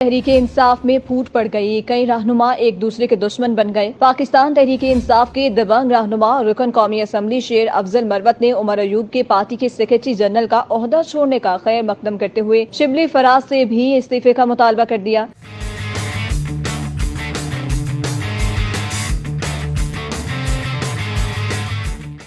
तहरीक इंसाफ में फूट पड़ गई, कई रहनुमा एक दूसरे के दुश्मन बन गए। पाकिस्तान तहरीक इंसाफ के दबंग रहनुमा और रुकन कौमी असम्बली शेर अफजल मरवत ने उमर अयूब के पार्टी के सेक्रेटरी जनरल का ओहदा छोड़ने का खैर मकदम करते हुए शिबली फराज से भी इस्तीफे का मुतालबा कर दिया।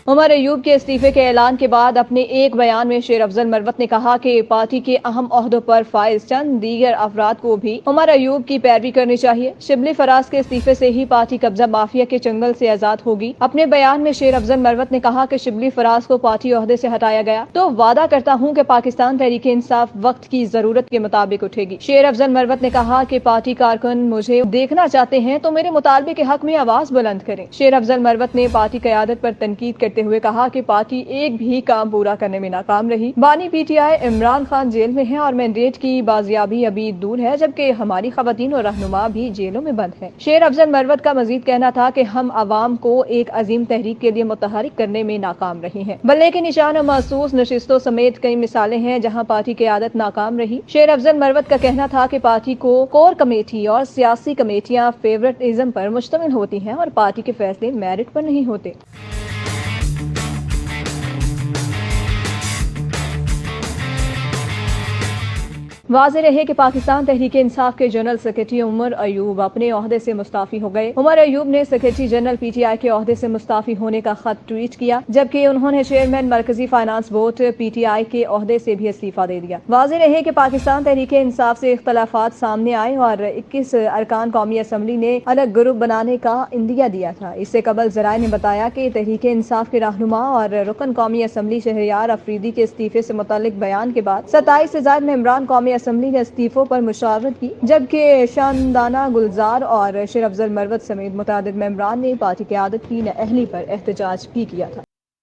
उमर अयूब के इस्तीफे के ऐलान के बाद अपने एक बयान में शेर अफजल मरवत ने कहा कि पार्टी के अहम ओहदों पर फाइज चंद दीगर अफराद को भी उमर अयूब की पैरवी करनी चाहिए। शिबली फराज के इस्तीफे से ही पार्टी कब्जा माफिया के चंगल से आजाद होगी। अपने बयान में शेर अफजल मरवत ने कहा कि शिबली फराज को पार्टी ओहदे से हटाया गया तो वादा करता हूँ कि पाकिस्तान तहरीक इंसाफ वक्त की जरूरत के मुताबिक उठेगी। शेर अफजल मरवत ने कहा कि पार्टी कारकुन मुझे देखना चाहते हैं तो मेरे मुतालबे के हक में आवाज बुलंद करें। शेर अफजल मरवत ने पार्टी क़यादत पर तनकीद करते हुए कहा कि पार्टी एक भी काम पूरा करने में नाकाम रही। बानी पीटीआई इमरान खान जेल में है और मैंडेट की बाजियाबी अभी दूर है, जबकि हमारी खवातीन और रहनुमा भी जेलों में बंद है। शेर अफजल मरवत का मजीद कहना था कि हम अवाम को एक अजीम तहरीक के लिए मुतहरिक करने में नाकाम रहे हैं। बल्ले के निशान और महसूस नशिस्तों समेत कई मिसालें हैं जहाँ पार्टी क़यादत नाकाम रही। शेर अफजल मरवत का कहना था कि पार्टी को कोर कमेटी और सियासी कमेटियाँ फेवरेटिज्म पर मुश्तमिल होती हैं और पार्टी के फैसले मेरिट पर नहीं होते। वाज़ेह रहे कि पाकिस्तान तहरीक इंसाफ के जनरल सेक्रेटरी उमर अयूब अपने ओहदे से मुस्ताफी हो गए। उमर अयूब ने सेक्रेटरी जनरल पीटीआई के ओहदे से मुस्ताफी होने का खत ट्वीट किया, जबकि उन्होंने चेयरमैन मरकजी फाइनेंस बोर्ड पीटीआई के ओहदे से भी इस्तीफा दे दिया। वाज़ेह रहे कि पाकिस्तान तहरीक इंसाफ से इख्तलाफात सामने आए और 21 अरकान कौमी असम्बली ने अलग ग्रुप बनाने का इंदिया दिया था। इससे कबल ज़राए ने बताया कि तहरीक इंसाफ के रहनुमा और रुकन कौमी असम्बली शहरयार अफरीदी के इस्तीफे से मुतालिक बयान के बाद 27 से ज़ायद मेंबरान कौमी असम्बली ने इस्तीफों पर मुशावरत की, जबकि शानदाना गुलजार और शेर अफजल मरवत समेत मुतादिद मेंबरान ने पार्टी क़यादत की नाअहली पर एहतजाज भी किया था।